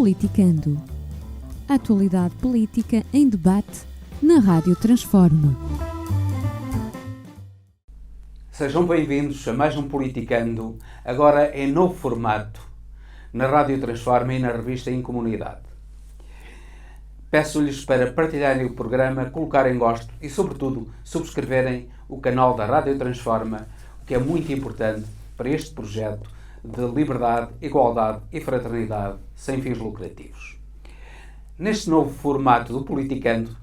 Politicando. A atualidade política em debate na Rádio Transforma. Sejam bem-vindos a mais um Politicando, agora em novo formato, na Rádio Transforma e na revista Em Comunidade. Peço-lhes para partilharem o programa, colocarem gosto e, sobretudo, subscreverem o canal da Rádio Transforma, o que é muito importante para este projeto de liberdade, igualdade e fraternidade sem fins lucrativos. Neste novo formato do Politicando,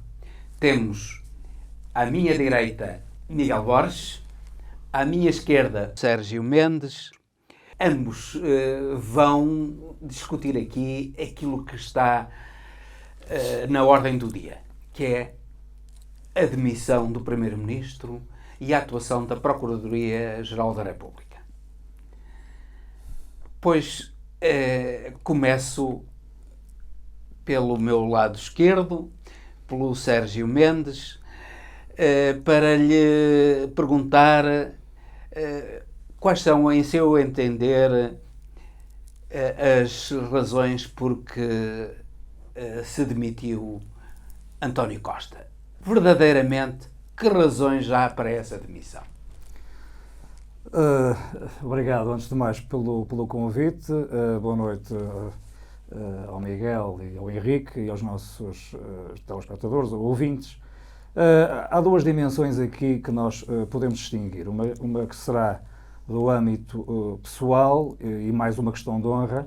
temos à minha direita Miguel Borges, à minha esquerda Sérgio Mendes. Ambos vão discutir aqui aquilo que está na ordem do dia, que é a demissão do Primeiro-Ministro e a atuação da Procuradoria-Geral da República. Pois começo pelo meu lado esquerdo, pelo Sérgio Mendes, para lhe perguntar quais são, em seu entender, as razões por que se demitiu António Costa. Verdadeiramente, que razões há para essa demissão? Obrigado, antes de mais, pelo convite. Boa noite ao Miguel e ao Henrique e aos nossos telespectadores ou ouvintes. Há duas dimensões aqui que nós podemos distinguir. Uma que será do âmbito pessoal e mais uma questão de honra,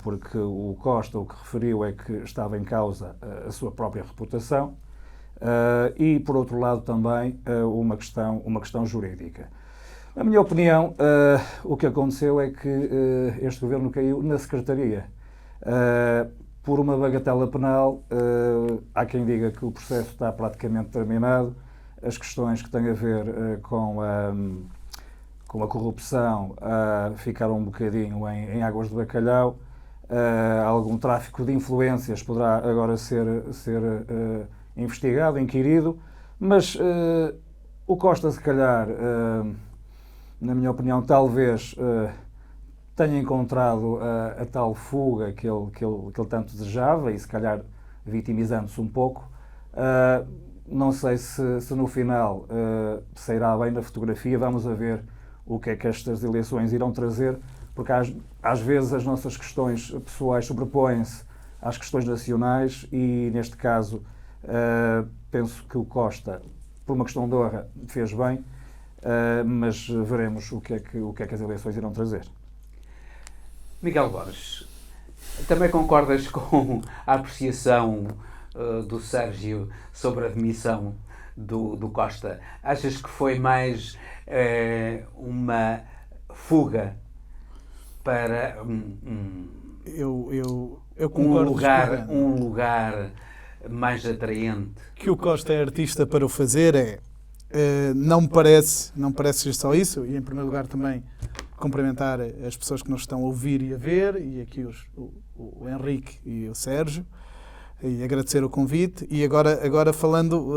porque o Costa o que referiu é que estava em causa a sua própria reputação e, por outro lado, também uma questão jurídica. Na minha opinião, o que aconteceu é que este governo caiu na Secretaria. Por uma bagatela penal, há quem diga que o processo está praticamente terminado. As questões que têm a ver com a corrupção ficaram um bocadinho em águas de bacalhau. Algum tráfico de influências poderá agora ser investigado, inquirido, mas o Costa, se calhar, na minha opinião, talvez tenha encontrado a tal fuga que ele tanto desejava e, se calhar, vitimizando-se um pouco. Não sei se no final sairá bem na fotografia. Vamos a ver o que é que estas eleições irão trazer, porque às vezes as nossas questões pessoais sobrepõem-se às questões nacionais e, neste caso, penso que o Costa, por uma questão de honra, fez bem, mas veremos o que é que as eleições irão trazer. Miguel Borges, também concordas com a apreciação do Sérgio sobre a demissão do Costa? Achas que foi mais uma fuga para eu concordo um lugar mais atraente? Que o Costa é artista para o fazer não me parece ser só isso, e em primeiro lugar também cumprimentar as pessoas que nos estão a ouvir e a ver, e aqui o Henrique e o Sérgio, e agradecer o convite. E agora falando,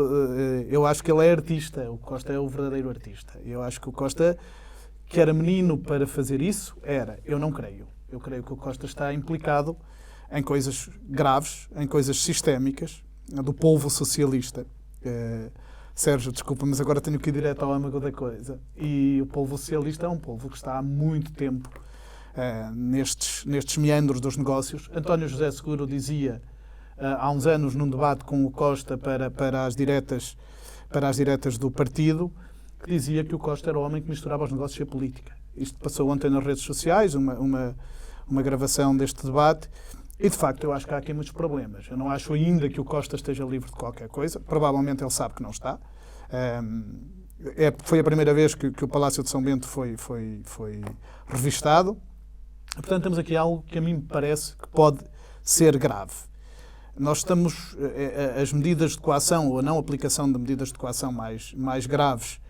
eu acho que ele é artista, o Costa é o verdadeiro artista. Eu acho que o Costa, que era menino para fazer isso, eu não creio. Eu creio que o Costa está implicado em coisas graves, em coisas sistémicas, do polvo socialista. Sérgio, desculpa, mas agora tenho que ir direto ao âmago da coisa. E o polvo socialista é um polvo que está há muito tempo nestes meandros dos negócios. António José Seguro dizia há uns anos, num debate com o Costa para as diretas do partido, que dizia que o Costa era o homem que misturava os negócios e a política. Isto passou ontem nas redes sociais, uma gravação deste debate. E, de facto, eu acho que há aqui muitos problemas. Eu não acho ainda que o Costa esteja livre de qualquer coisa. Provavelmente ele sabe que não está. Foi a primeira vez que o Palácio de São Bento foi revistado. Portanto, temos aqui algo que a mim me parece que pode ser grave. Nós estamos... As medidas de coação ou a não aplicação de medidas de coação mais graves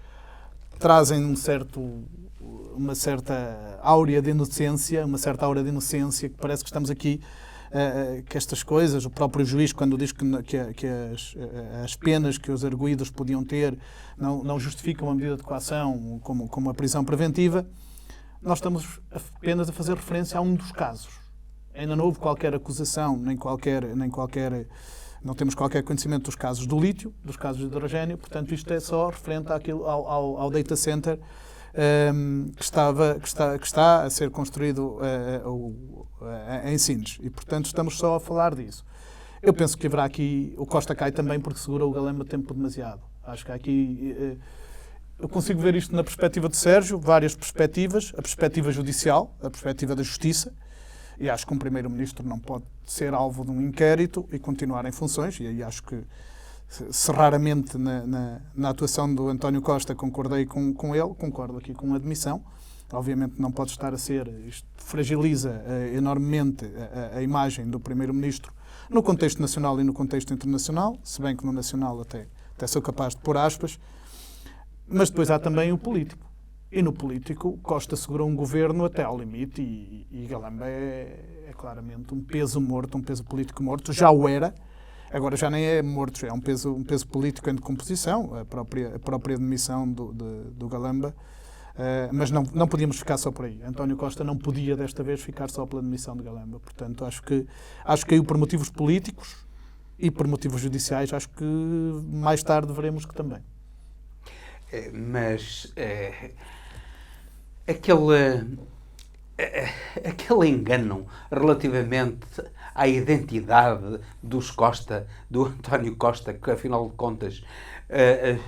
trazem uma certa áurea de inocência, que parece que estamos aqui que estas coisas, o próprio juiz, quando diz que as penas que os arguidos podiam ter não justificam a medida de coação como a prisão preventiva, nós estamos apenas a fazer referência a um dos casos. Ainda não houve qualquer acusação, não temos qualquer conhecimento dos casos do lítio, dos casos de hidrogênio, portanto isto é só referente ao data center que está a ser construído em Sines, e portanto estamos só a falar disso. Eu penso que haverá aqui, o Costa cai também porque segura o Galamba tempo demasiado. Acho que há aqui, eu consigo ver isto na perspectiva de Sérgio, várias perspectivas, a perspectiva judicial, a perspectiva da justiça, e acho que um primeiro-ministro não pode ser alvo de um inquérito e continuar em funções, e aí acho que, se raramente na atuação do António Costa concordei com ele, concordo aqui com a admissão. Obviamente não pode estar a ser, isto fragiliza enormemente a imagem do primeiro-ministro no contexto nacional e no contexto internacional, se bem que no nacional até sou capaz de pôr aspas, mas depois há também o político. E no político, Costa segurou um governo até ao limite e Galamba é claramente um peso morto, um peso político morto. Já o era, agora já nem é morto, já é um peso político em decomposição, a própria demissão do Galamba. Mas não podíamos ficar só por aí. António Costa não podia desta vez ficar só pela demissão de Galamba. Portanto, acho que caiu por motivos políticos e por motivos judiciais. Acho que mais tarde veremos que também. Mas aquele engano relativamente à identidade dos Costa, do António Costa, que afinal de contas,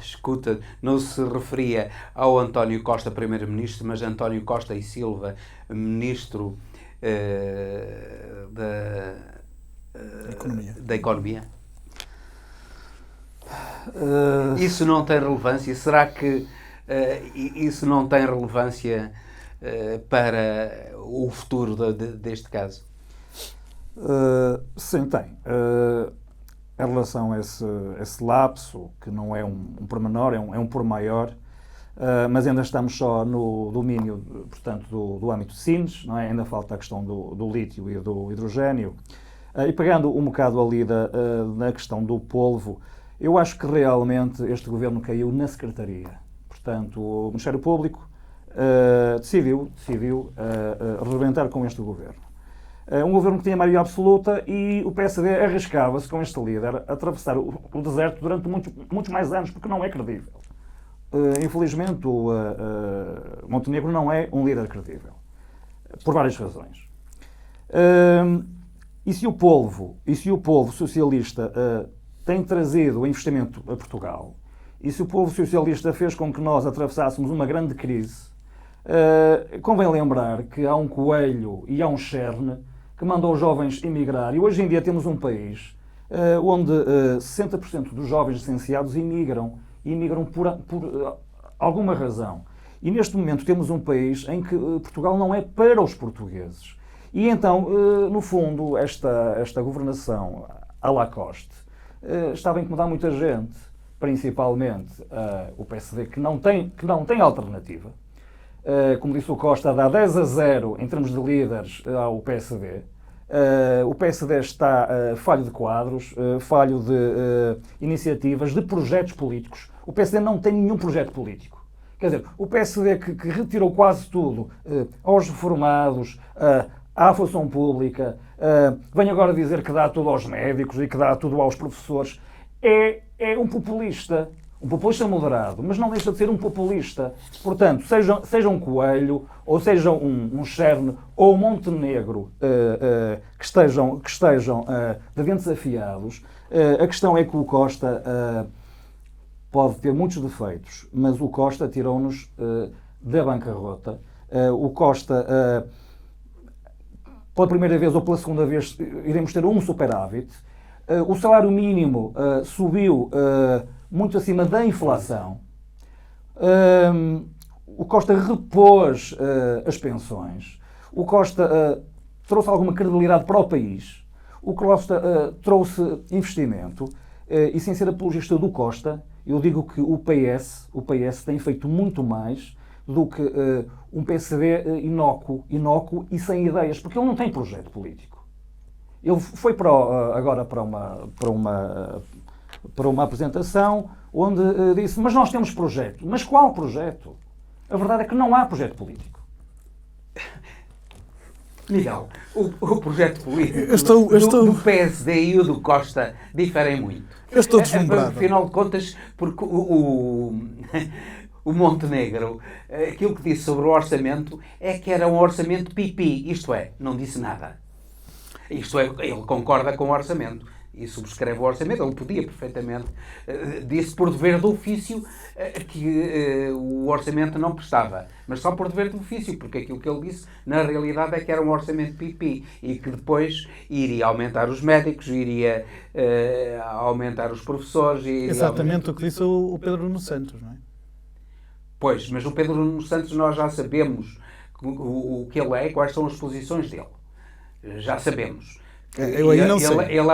escuta, não se referia ao António Costa, primeiro-ministro, mas António Costa e Silva, ministro da Economia. Isso não tem relevância? Será que isso não tem relevância para o futuro deste caso? Sim, tem. Em relação a esse lapso, que não é um pormenor, é um por maior, mas ainda estamos só no domínio, portanto, do âmbito de Sines, não é? Ainda falta a questão do lítio e do hidrogênio. E pegando um bocado ali na questão do polvo, eu acho que realmente este governo caiu na secretaria. Portanto, o Ministério Público decidiu rebentar com este governo. Um governo que tinha maioria absoluta e o PSD arriscava-se com este líder a atravessar o deserto durante muitos mais anos, porque não é credível. Infelizmente, o Montenegro não é um líder credível, por várias razões. E se o povo socialista tem trazido o investimento a Portugal, e se o povo socialista fez com que nós atravessássemos uma grande crise, convém lembrar que há um coelho e há um cherne que mandou os jovens emigrar. E hoje em dia temos um país onde 60% dos jovens licenciados imigram por alguma razão. E neste momento temos um país em que Portugal não é para os portugueses. E então, no fundo, esta governação à Lacoste estava a incomodar muita gente, principalmente o PSD, que não tem alternativa. Como disse o Costa, dá 10-0 em termos de líderes ao PSD. O PSD está falho de quadros, falho de iniciativas, de projetos políticos. O PSD não tem nenhum projeto político. Quer dizer, o PSD que retirou quase tudo aos reformados, à função pública, vem agora dizer que dá tudo aos médicos e que dá tudo aos professores, é um populista moderado, mas não deixa de ser um populista. Portanto, seja um Coelho, ou seja um Cherne, ou um Montenegro, que estejam de dentes afiados, a questão é que o Costa pode ter muitos defeitos, mas o Costa tirou-nos da bancarrota. O Costa, pela primeira vez ou pela segunda vez, iremos ter um superávit. O salário mínimo subiu muito acima da inflação. O Costa repôs as pensões. O Costa trouxe alguma credibilidade para o país. O Costa trouxe investimento. E sem ser apologista do Costa, eu digo que o PS tem feito muito mais do que um PSD inócuo e sem ideias, porque ele não tem projeto político. Ele foi agora para uma apresentação onde disse, mas nós temos projeto. Mas qual projeto? A verdade é que não há projeto político. Miguel, o projeto político do PSD e o do Costa diferem muito. Eu estou deslumbrado. Afinal de contas, porque o Montenegro, aquilo que disse sobre o orçamento é que era um orçamento pipi, isto é, não disse nada. Isto é, ele concorda com o orçamento e subscreve o orçamento, ele podia perfeitamente, disse por dever de ofício que o orçamento não prestava, mas só por dever de ofício, porque aquilo que ele disse na realidade é que era um orçamento pipi e que depois iria aumentar os médicos, iria aumentar os professores. Exatamente o que disse o Pedro Nuno Santos, não é? Pois, mas o Pedro Nuno Santos nós já sabemos o que ele é e quais são as posições dele. Já sabemos. Eu aí não sei. Ele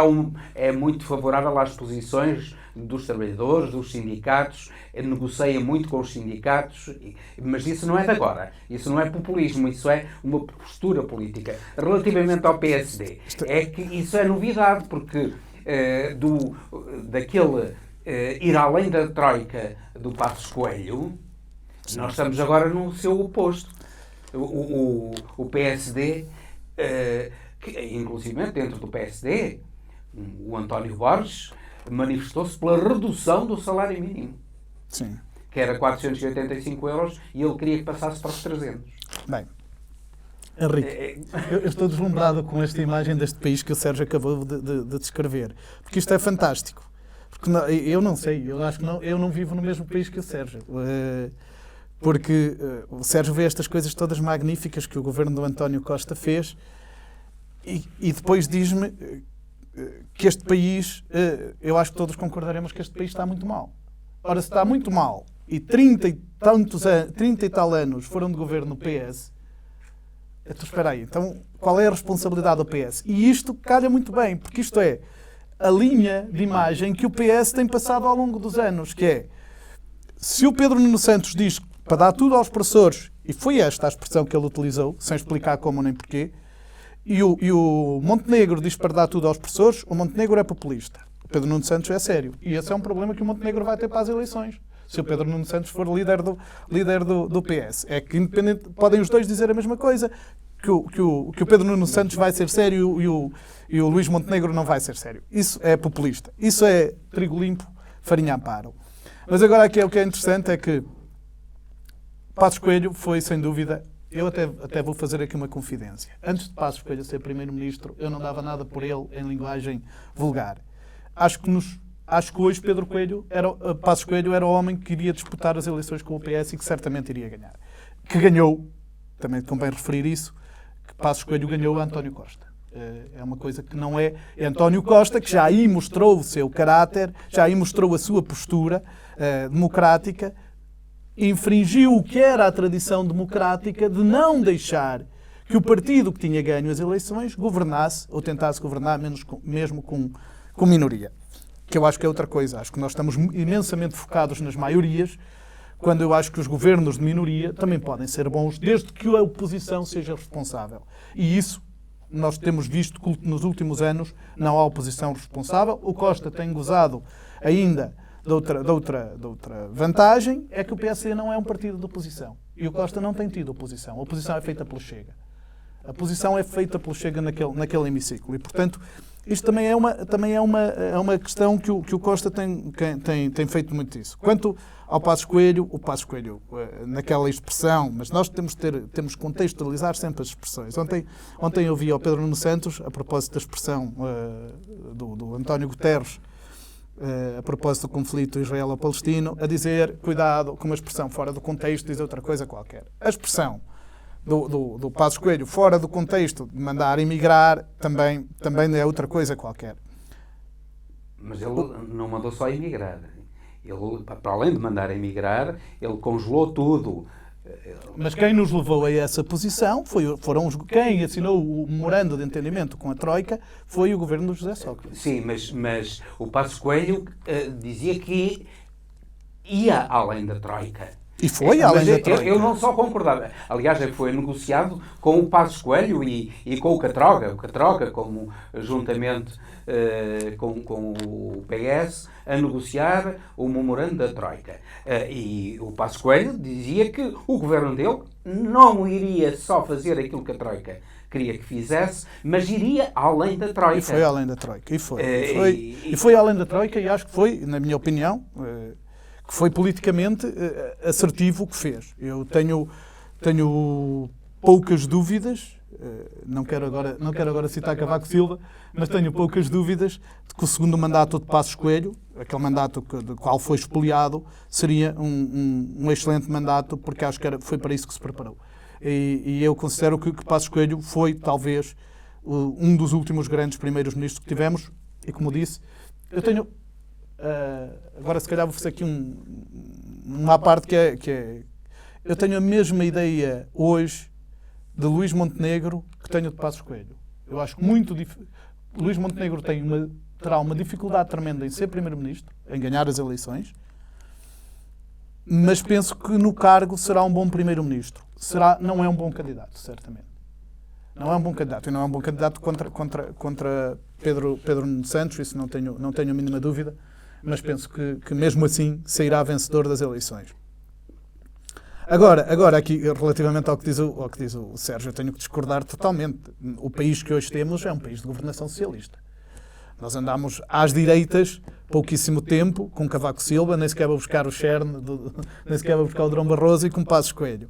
é muito favorável às posições dos trabalhadores, dos sindicatos, negocia muito com os sindicatos, mas isso não é de agora. Isso não é populismo, isso é uma postura política. Relativamente ao PSD, é que isso é novidade, porque daquele ir além da troika do Passos Coelho, nós estamos agora no seu oposto. O PSD... inclusive dentro do PSD, o António Borges manifestou-se pela redução do salário mínimo. Sim. Que era 485 euros e ele queria que passasse para os 300. Bem, Henrique, eu estou deslumbrado com esta imagem deste país que o Sérgio acabou de descrever. Porque isto é fantástico. Porque eu não sei, eu acho que eu não vivo no mesmo país que o Sérgio. Porque o Sérgio vê estas coisas todas magníficas que o governo do António Costa fez e depois diz-me que este país, eu acho que todos concordaremos que este país está muito mal. Ora, se está muito mal e 30 e tal anos foram de governo no PS, então espera aí, então qual é a responsabilidade do PS? E isto calha muito bem, porque isto é a linha de imagem que o PS tem passado ao longo dos anos, que é, se o Pedro Nuno Santos diz para dar tudo aos professores, e foi esta a expressão que ele utilizou, sem explicar como nem porquê, e o Montenegro diz para dar tudo aos professores, o Montenegro é populista. O Pedro Nuno Santos é sério. E esse é um problema que o Montenegro vai ter para as eleições. Se o Pedro Nuno Santos for líder do PS. É que independente, podem os dois dizer a mesma coisa, que o Pedro Nuno Santos vai ser sério e o Luís Montenegro não vai ser sério. Isso é populista. Isso é trigo limpo, farinha amparo. Mas agora aqui o que é interessante é que Passos Coelho foi, sem dúvida, eu até vou fazer aqui uma confidência. Antes de Passos Coelho ser Primeiro-Ministro, eu não dava nada por ele em linguagem vulgar. Acho que hoje Passos Coelho era o homem que iria disputar as eleições com o PS e que certamente iria ganhar. Que ganhou, também convém referir isso, que Passos Coelho ganhou a António Costa. É uma coisa que não é António Costa, que já aí mostrou o seu caráter, já aí mostrou a sua postura democrática, infringiu o que era a tradição democrática de não deixar que o partido que tinha ganho as eleições governasse ou tentasse governar mesmo com minoria. Que eu acho que é outra coisa. Acho que nós estamos imensamente focados nas maiorias, quando eu acho que os governos de minoria também podem ser bons, desde que a oposição seja responsável. E isso nós temos visto que nos últimos anos não há oposição responsável. O Costa tem gozado ainda de outra vantagem, é que o PSD não é um partido de oposição. E o Costa não tem tido oposição. A oposição é feita pelo Chega. A oposição é feita pelo Chega naquele hemiciclo. E, portanto, isto também é uma questão que o Costa tem feito muito isso. Quanto ao Passos Coelho, o Passos Coelho, naquela expressão, mas nós temos que contextualizar sempre as expressões. Ontem eu vi ao Pedro Nuno Santos, a propósito da expressão do António Guterres, a propósito do conflito israelo-palestino, a dizer, cuidado com uma expressão fora do contexto, dizer outra coisa qualquer. A expressão do Passos Coelho fora do contexto de mandar emigrar também é outra coisa qualquer. Mas ele não mandou só emigrar. Ele, para além de mandar emigrar, ele congelou tudo. Mas quem nos levou a essa posição quem assinou o memorando de entendimento com a Troika foi o governo de José Sócrates. Sim, mas o Passos Coelho dizia que ia além da Troika. E foi além da Troika. Eu não só concordava. Aliás, foi negociado com o Passos Coelho e com o Catroga. O Catroga, como juntamente com o PS, a negociar o memorando da Troika. E o Passos Coelho dizia que o governo dele não iria só fazer aquilo que a Troika queria que fizesse, mas iria além da Troika. E foi além da Troika. E foi além da Troika, e acho que foi, na minha opinião, que foi politicamente assertivo o que fez. Eu tenho poucas dúvidas, não quero agora citar Cavaco Silva, mas tenho poucas dúvidas de que o segundo mandato de Passos Coelho, aquele mandato do qual foi expoliado, seria um excelente mandato, porque acho que foi para isso que se preparou. E eu considero que Passos Coelho foi, talvez, um dos últimos grandes primeiros ministros que tivemos, e como disse, eu tenho... agora, se calhar, vou fazer aqui uma parte que é... Eu tenho a mesma ideia hoje de Luís Montenegro que tenho de Passos Coelho. Eu acho muito difícil. Luís Montenegro terá uma dificuldade tremenda em ser primeiro-ministro, em ganhar as eleições, mas penso que no cargo será um bom primeiro-ministro. Não é um bom candidato, certamente. Não é um bom candidato. E não é um bom candidato contra Pedro Nuno Santos, isso não tenho a mínima dúvida, mas penso que mesmo assim sairá vencedor das eleições. Agora aqui, relativamente ao que diz o Sérgio, eu tenho que discordar totalmente. O país que hoje temos é um país de governação socialista. Nós andámos às direitas pouquíssimo tempo, com Cavaco Silva, nem sequer vou buscar o Cherne, nem sequer vou buscar o Durão Barroso, e com Passos Coelho.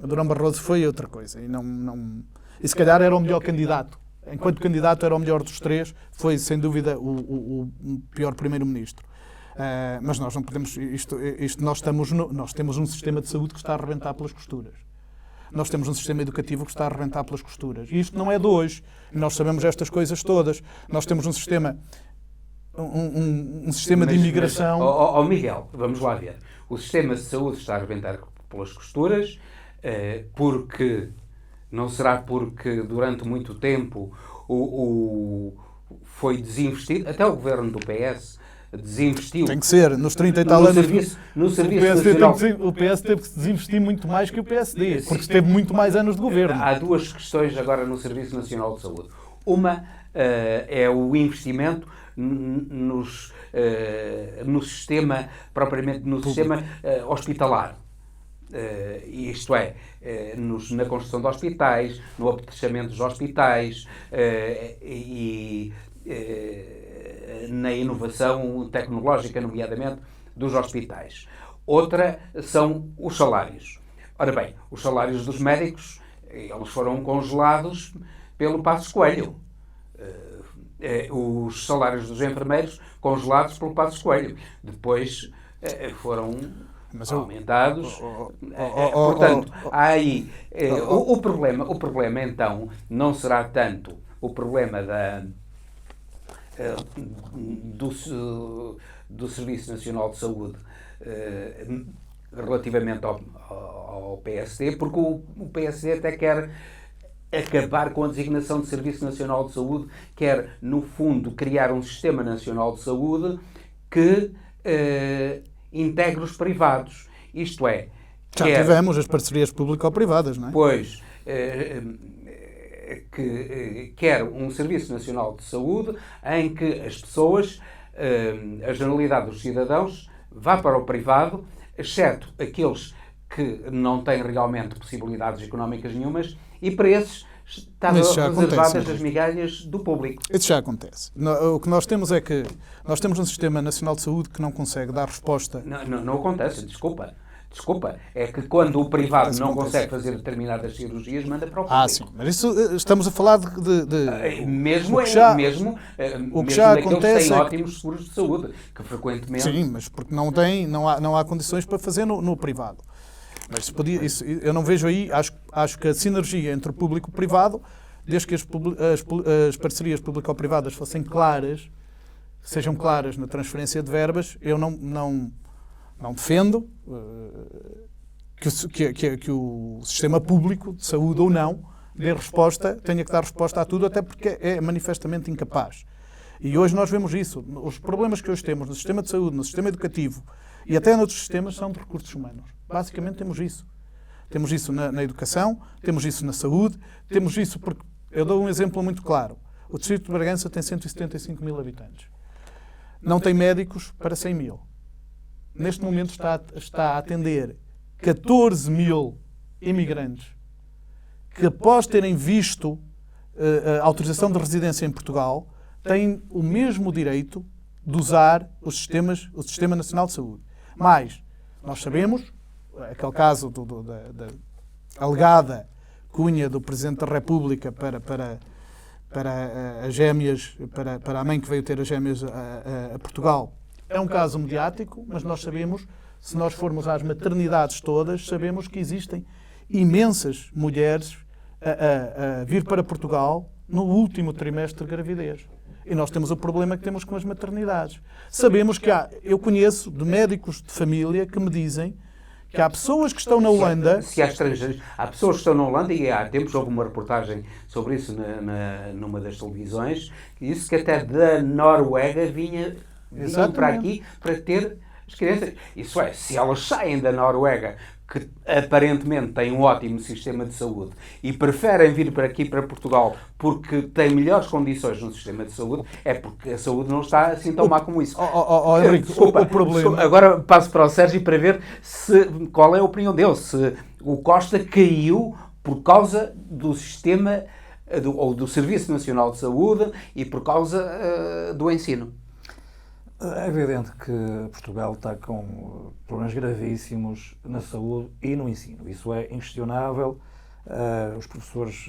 O Durão Barroso foi outra coisa. E se calhar era o melhor candidato. Enquanto candidato era o melhor dos três, foi sem dúvida o pior primeiro-ministro. Mas nós não podemos... Nós temos um sistema de saúde que está a arrebentar pelas costuras. Nós temos um sistema educativo que está a arrebentar pelas costuras. E isto não é de hoje. Nós sabemos estas coisas todas. Nós temos um sistema... Um sistema de imigração... Miguel, vamos lá ver. O sistema de saúde está a arrebentar pelas costuras, porque... Não será porque durante muito tempo foi desinvestido, até o governo do PS desinvestiu. Tem que ser, nos 30 e tal anos. No Serviço Nacional. O PS teve que desinvestir muito mais que o PSD, porque teve muito mais anos de governo. Há duas questões agora no Serviço Nacional de Saúde. Uma é o investimento no sistema, propriamente no sistema hospitalar. Isto é, na construção de hospitais, no apetrechamento dos hospitais e na inovação tecnológica, nomeadamente, dos hospitais. Outra são os salários. Ora bem, os salários dos médicos, eles foram congelados pelo Passos Coelho. Os salários dos enfermeiros congelados pelo Passos Coelho. Depois foram aumentados. Portanto, há aí o problema então não será tanto o problema do Serviço Nacional de Saúde relativamente ao PSD, porque o PSD até quer acabar com a designação de Serviço Nacional de Saúde, quer, no fundo, criar um Sistema Nacional de Saúde que integre os privados. Isto é... Já tivemos as parcerias público-privadas, não é? Pois, que quer um Serviço Nacional de Saúde em que as pessoas, a generalidade dos cidadãos, vá para o privado, exceto aqueles que não têm realmente possibilidades económicas nenhumas, e para esses estão reservadas as migalhas do público. Isso já acontece. O que nós temos é que nós temos um Sistema Nacional de Saúde que não consegue dar resposta... Não acontece, desculpa. É que quando o privado não consegue fazer determinadas cirurgias, manda para o público. Sim, mas isso estamos a falar mesmo o que já acontece que têm ótimos seguros de saúde, que frequentemente... Sim, mas porque não há condições para fazer no privado. Mas eu não vejo aí, acho que a sinergia entre o público e o privado, desde que as parcerias público-privadas fossem claras, sejam claras na transferência de verbas, eu não defendo que o sistema público de saúde ou não tenha que dar resposta a tudo, até porque é manifestamente incapaz. E hoje nós vemos isso. Os problemas que hoje temos no sistema de saúde, no sistema educativo e até noutros sistemas são de recursos humanos. Basicamente temos isso. Temos isso na educação, temos isso na saúde, temos isso porque... Eu dou um exemplo muito claro. O Distrito de Bragança tem 175 mil habitantes. Não tem médicos para 100 mil. Neste momento está a atender 14 mil imigrantes que após terem visto a autorização de residência em Portugal, têm o mesmo direito de usar o Sistema Nacional de Saúde. Mas nós sabemos, aquele caso da alegada cunha do Presidente da República para as gêmeas, para a mãe que veio ter as gêmeas a Portugal, é um caso mediático, mas nós sabemos, se nós formos às maternidades todas, sabemos que existem imensas mulheres a vir para Portugal no último trimestre de gravidez. E nós temos o problema que temos com as maternidades. Sabemos que eu conheço de médicos de família que me dizem que há pessoas que estão na Holanda... Se há estrangeiros, há pessoas que estão na Holanda, e há tempos houve uma reportagem sobre isso numa das televisões, que disse que até da Noruega vinham para aqui para ter as crianças. Isso é, se elas saem da Noruega, que aparentemente tem um ótimo sistema de saúde, e preferem vir para aqui, para Portugal, porque têm melhores condições no sistema de saúde, é porque a saúde não está assim tão má como isso. Henrique, Desculpa, o problema... Agora passo para o Sérgio para ver qual é a opinião dele. Se o Costa caiu por causa do sistema, ou do Serviço Nacional de Saúde, e por causa do ensino. É evidente que Portugal está com problemas gravíssimos na saúde e no ensino. Isso é inquestionável. Os professores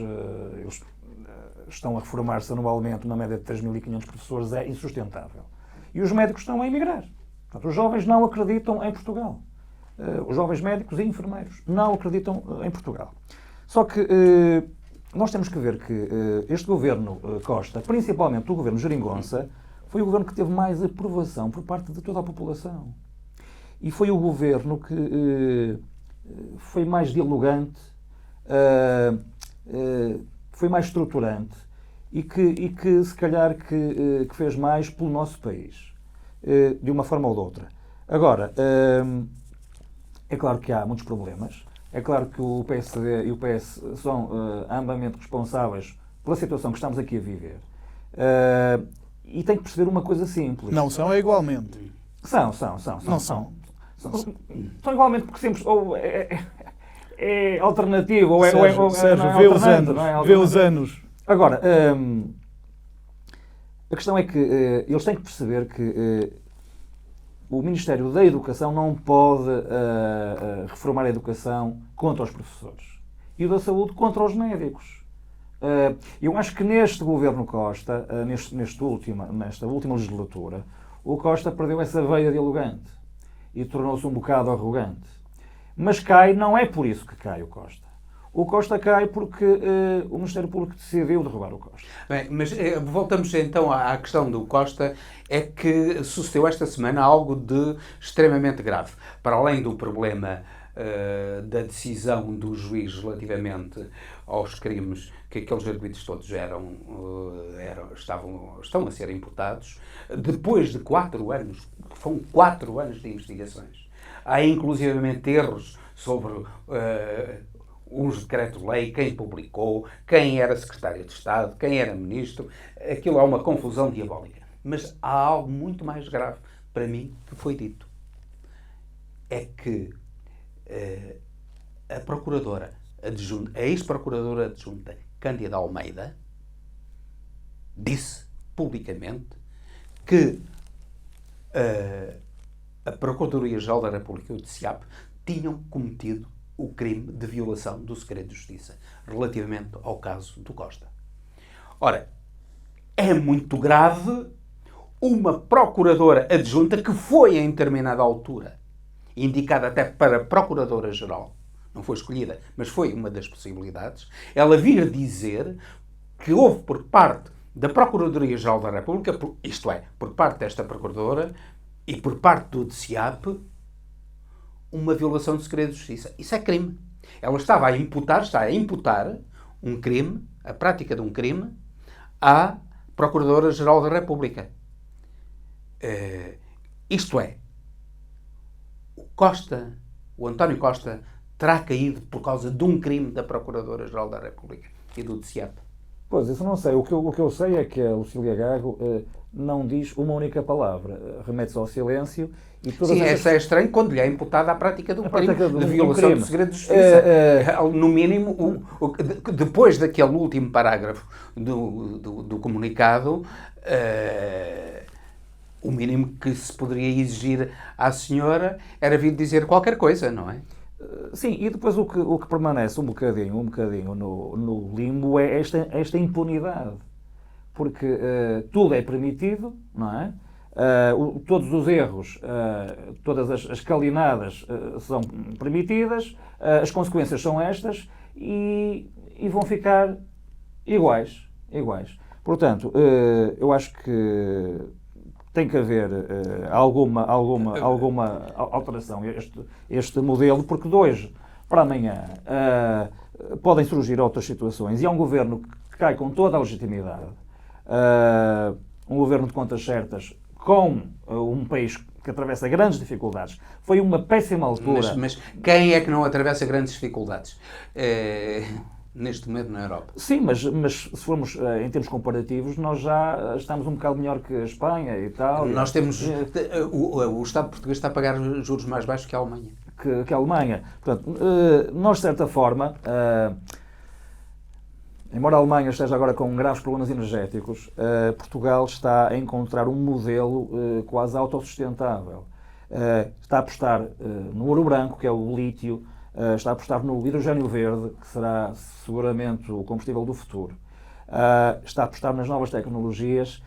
eles estão a reformar-se anualmente, uma média de 3.500 professores, é insustentável. E os médicos estão a emigrar. Portanto, os jovens não acreditam em Portugal. Os jovens médicos e enfermeiros não acreditam em Portugal. Só que nós temos que ver que este governo Costa, principalmente o governo Geringonça, foi o governo que teve mais aprovação por parte de toda a população. E foi o governo que foi mais dialogante, foi mais estruturante e que se calhar, que fez mais pelo nosso país, de uma forma ou de outra. Agora, é claro que há muitos problemas, é claro que o PSD e o PS são ambamente responsáveis pela situação que estamos aqui a viver. E tem que perceber uma coisa simples. Não são igualmente. São. Não são. São igualmente porque sempre ou é alternativo ou é... Sérgio, vê os anos. Agora, a questão é que eles têm que perceber que o Ministério da Educação não pode reformar a educação contra os professores. E o da Saúde contra os médicos. Eu acho que neste governo Costa, nesta última legislatura, o Costa perdeu essa veia dialogante e tornou-se um bocado arrogante. Mas cai, não é por isso que cai o Costa. O Costa cai porque o Ministério Público decidiu derrubar o Costa. Bem, mas voltamos então à questão do Costa, é que sucedeu esta semana algo de extremamente grave. Para além do problema da decisão do juiz relativamente aos crimes que aqueles arguidos todos estão a ser imputados, depois de 4 anos, foram 4 anos de investigações. Há inclusivamente erros sobre os decretos-lei, quem publicou, quem era secretário de Estado, quem era ministro. Aquilo é uma confusão diabólica. Mas há algo muito mais grave para mim que foi dito. É que a procuradora adjunta, a ex-procuradora adjunta Cândida Almeida disse publicamente que a Procuradoria-Geral da República e o TSIAP tinham cometido o crime de violação do segredo de justiça relativamente ao caso do Costa. Ora, é muito grave uma procuradora adjunta que foi em determinada altura indicada até para Procuradora-Geral, não foi escolhida, mas foi uma das possibilidades, ela vir dizer que houve por parte da Procuradoria-Geral da República, isto é, por parte desta Procuradora e por parte do DCIAP, uma violação do segredo de justiça. Isso é crime. Ela está a imputar um crime, a prática de um crime, à Procuradora-Geral da República. Isto é, o António Costa terá caído por causa de um crime da Procuradora-Geral da República e do DCIAP. Pois, isso não sei. O que eu sei é que a Lucília Gago não diz uma única palavra. Remete-se ao silêncio e todas Sim, essas... essa é estranho quando lhe é imputada a prática do crime de violação crime. do segredo de justiça. No mínimo, depois daquele último parágrafo do comunicado, o mínimo que se poderia exigir à senhora era vir dizer qualquer coisa, não é? Sim, e depois o que permanece um bocadinho no limbo é esta impunidade. Porque tudo é permitido, não é? Todos os erros, todas as calinadas são permitidas, as consequências são estas e vão ficar iguais. Portanto, eu acho que tem que haver alguma alteração este modelo, porque de hoje para amanhã podem surgir outras situações e é um governo que cai com toda a legitimidade, um governo de contas certas, com um país que atravessa grandes dificuldades. Foi uma péssima altura. Mas quem é que não atravessa grandes dificuldades neste momento na Europa? Sim, mas se formos em termos comparativos, nós já estamos um bocado melhor que a Espanha e tal. Nós temos... O Estado português está a pagar juros mais baixos que a Alemanha. Que a Alemanha. Portanto, nós, de certa forma... Embora a Alemanha esteja agora com graves problemas energéticos, Portugal está a encontrar um modelo quase autossustentável. Está a apostar no ouro branco, que é o lítio, está a apostar no hidrogênio verde, que será seguramente o combustível do futuro. Está a apostar nas novas tecnologias.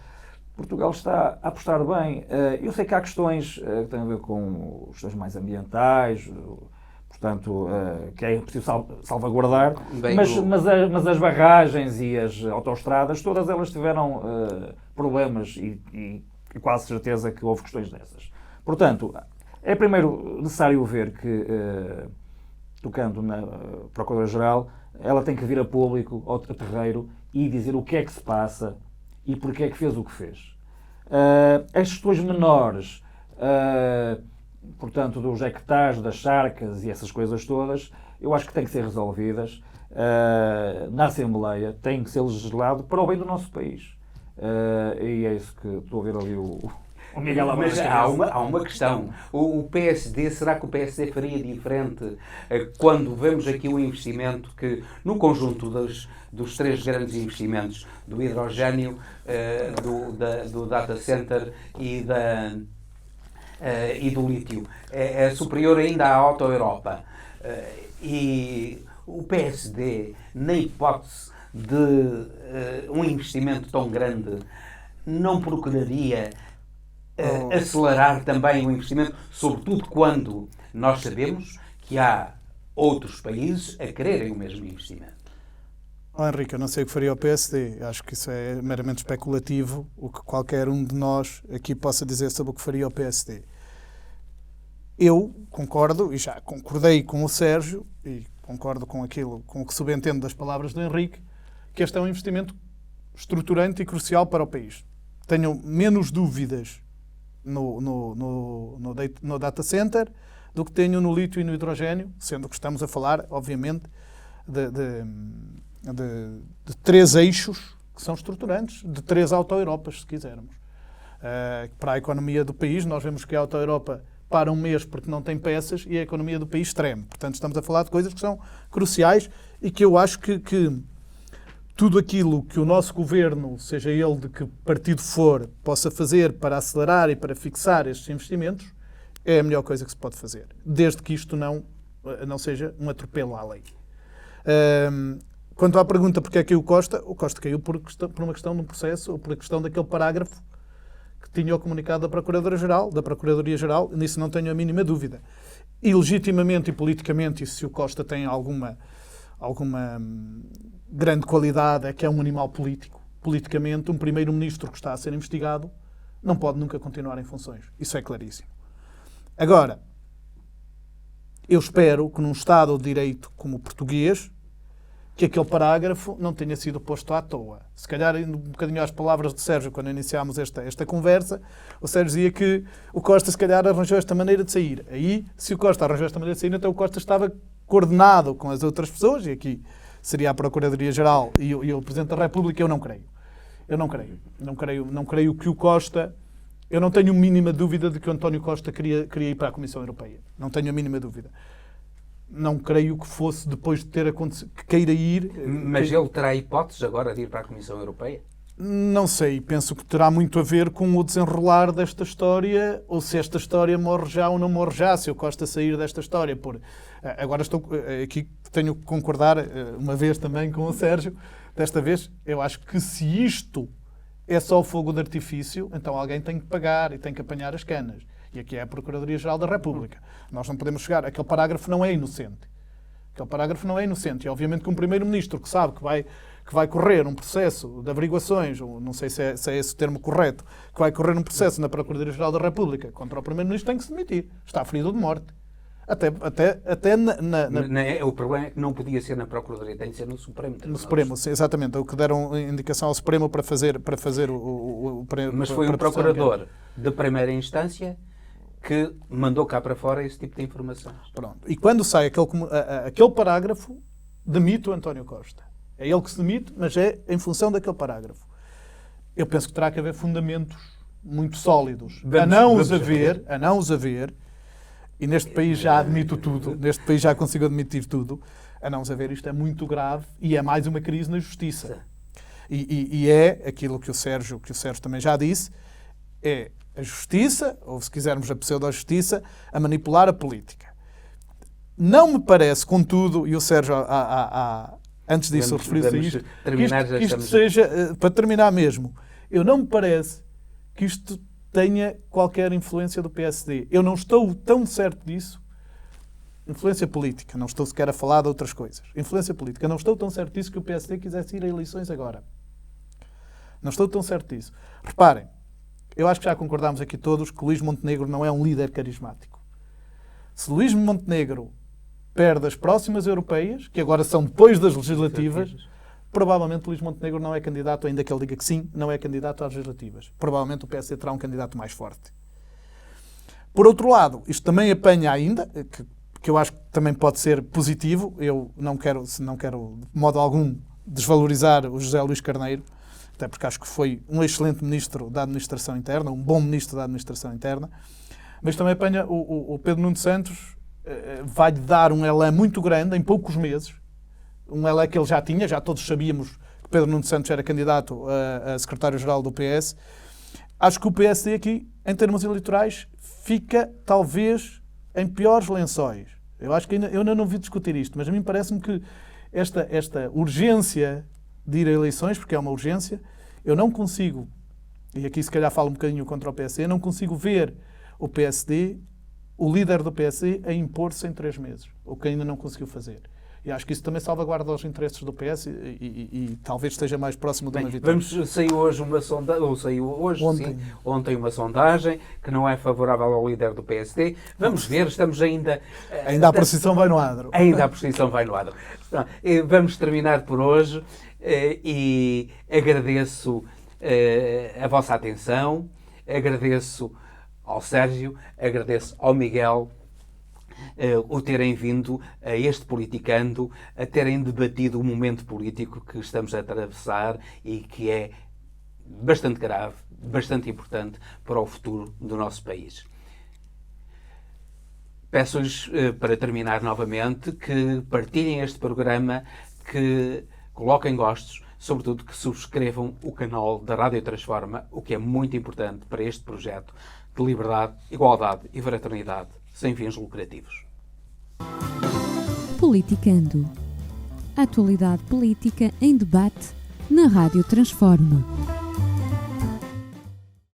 Portugal está a apostar bem. Eu sei que há questões que têm a ver com questões mais ambientais, portanto, que é preciso salvaguardar, mas as barragens e as autoestradas, todas elas tiveram problemas e quase certeza que houve questões dessas. Portanto, é primeiro necessário ver que, tocando na Procuradora-Geral, ela tem que vir a público, ao terreiro, e dizer o que é que se passa e porque é que fez o que fez. As questões menores, portanto, dos hectares, das charcas e essas coisas todas, eu acho que têm que ser resolvidas na Assembleia, tem que ser legislado para o bem do nosso país. E é isso que estou a ver ali o Miguel Amaro. Mas há uma questão. O PSD, será que o PSD faria diferente quando vemos aqui o investimento que, no conjunto dos três grandes investimentos, do hidrogênio, do data center e do lítio, é superior ainda à Auto Europa. E o PSD, na hipótese de um investimento tão grande, não procuraria acelerar também o investimento, sobretudo quando nós sabemos que há outros países a quererem o mesmo investimento? Henrique, eu não sei o que faria o PSD. Acho que isso é meramente especulativo, o que qualquer um de nós aqui possa dizer sobre o que faria o PSD. Eu concordo, e já concordei com o Sérgio, e concordo com o que subentendo das palavras do Henrique, que este é um investimento estruturante e crucial para o país. Tenho menos dúvidas no data center do que tenho no lítio e no hidrogênio, sendo que estamos a falar, obviamente, de três eixos que são estruturantes, de três auto-Europas, se quisermos. Para a economia do país, nós vemos que a auto-Europa para um mês porque não tem peças e a economia do país treme. Portanto, estamos a falar de coisas que são cruciais e que eu acho que tudo aquilo que o nosso governo, seja ele de que partido for, possa fazer para acelerar e para fixar estes investimentos, é a melhor coisa que se pode fazer. Desde que isto não seja um atropelo à lei. Quanto à pergunta porque é que o Costa caiu por uma questão de um processo ou por a questão daquele parágrafo que tinha o comunicado da Procuradoria-Geral, nisso não tenho a mínima dúvida. E legitimamente e politicamente, e se o Costa tem alguma grande qualidade, é que é um animal político. Politicamente, um primeiro-ministro que está a ser investigado não pode nunca continuar em funções. Isso é claríssimo. Agora, eu espero que num Estado de Direito como o português, que aquele parágrafo não tenha sido posto à toa. Se calhar, indo um bocadinho às palavras de Sérgio, quando iniciámos esta conversa, o Sérgio dizia que o Costa, se calhar, arranjou esta maneira de sair. Aí, se o Costa arranjou esta maneira de sair, então o Costa estava coordenado com as outras pessoas, e aqui seria a Procuradoria-Geral e o Presidente da República, eu não creio. Não creio que o Costa... Eu não tenho a mínima dúvida de que o António Costa queria ir para a Comissão Europeia. Não tenho a mínima dúvida. Não creio que fosse depois de ter acontecido, que queira ir... Mas ele terá hipóteses agora de ir para a Comissão Europeia? Não sei, penso que terá muito a ver com o desenrolar desta história, ou se esta história morre já ou não morre já, se o Costa sair desta história. Agora aqui tenho que concordar uma vez também com o Sérgio. Desta vez, eu acho que se isto é só o fogo de artifício, então alguém tem que pagar e tem que apanhar as canas. E aqui é a Procuradoria-Geral da República. Nós não podemos chegar... Aquele parágrafo não é inocente. E obviamente que um Primeiro-Ministro que sabe que vai correr um processo de averiguações, ou não sei se é esse o termo correto, que vai correr um processo na Procuradoria-Geral da República contra o Primeiro-Ministro, tem que se demitir. Está ferido de morte. O problema é que não podia ser na Procuradoria, tem de ser no Supremo. No Supremo, sim, exatamente. O que deram indicação ao Supremo para fazer o Mas foi um procurador de primeira instância que mandou cá para fora esse tipo de informações. Pronto. E quando sai aquele parágrafo, demite o António Costa. É ele que se demite, mas é em função daquele parágrafo. Eu penso que terá que haver fundamentos muito sólidos. A não os haver, e neste país já admito tudo, neste país já consigo admitir tudo, a não os haver, isto é muito grave e é mais uma crise na justiça. E é aquilo que o Sérgio também já disse, é a justiça, ou se quisermos a pseudo-justiça, a manipular a política. Não me parece, contudo, e o Sérgio antes disso referiu-se a isto, que isto seja, para terminar mesmo, eu não me parece que isto tenha qualquer influência do PSD. Eu não estou tão certo disso. Influência política, não estou sequer a falar de outras coisas. Influência política, não estou tão certo disso que o PSD quisesse ir a eleições agora. Não estou tão certo disso. Reparem, eu acho que já concordámos aqui todos que Luís Montenegro não é um líder carismático. Se Luís Montenegro perde as próximas europeias, que agora são depois das legislativas, provavelmente Luís Montenegro não é candidato, ainda que ele diga que sim, não é candidato às legislativas. Provavelmente o PSD terá um candidato mais forte. Por outro lado, isto também apanha ainda, que eu acho que também pode ser positivo, eu não quero de modo algum desvalorizar o José Luís Carneiro, até porque acho que foi um excelente ministro da Administração Interna, um bom ministro da Administração Interna, mas também apanha o Pedro Nuno Santos, vai-lhe dar um elan muito grande em poucos meses, um elan que ele já tinha, já todos sabíamos que Pedro Nuno Santos era candidato a secretário-geral do PS. Acho que o PSD aqui, em termos eleitorais, fica talvez em piores lençóis. Eu acho que eu ainda não vi discutir isto, mas a mim parece-me que esta urgência de ir a eleições, porque é uma urgência, eu não consigo, e aqui se calhar falo um bocadinho contra o PSD, não consigo ver o PSD, o líder do PSD, a impor-se em 3 meses, o que ainda não conseguiu fazer. E acho que isso também salvaguarda os interesses do PS e talvez esteja mais próximo de uma vitória. Saiu hoje uma sondagem, ou saiu hoje, ontem uma sondagem que não é favorável ao líder do PSD. Vamos ver, estamos ainda... Ainda a precisão vai no adro. Ainda a precisão vai no adro. Vamos terminar por hoje e agradeço a vossa atenção, agradeço ao Sérgio, agradeço ao Miguel, o terem vindo a este Politicando, a terem debatido o momento político que estamos a atravessar e que é bastante grave, bastante importante para o futuro do nosso país. Peço-lhes, para terminar novamente, que partilhem este programa, que coloquem gostos, sobretudo que subscrevam o canal da Rádio Transforma, o que é muito importante para este projeto de liberdade, igualdade e fraternidade sem fins lucrativos. Politicando. A atualidade política em debate na Rádio Transforma.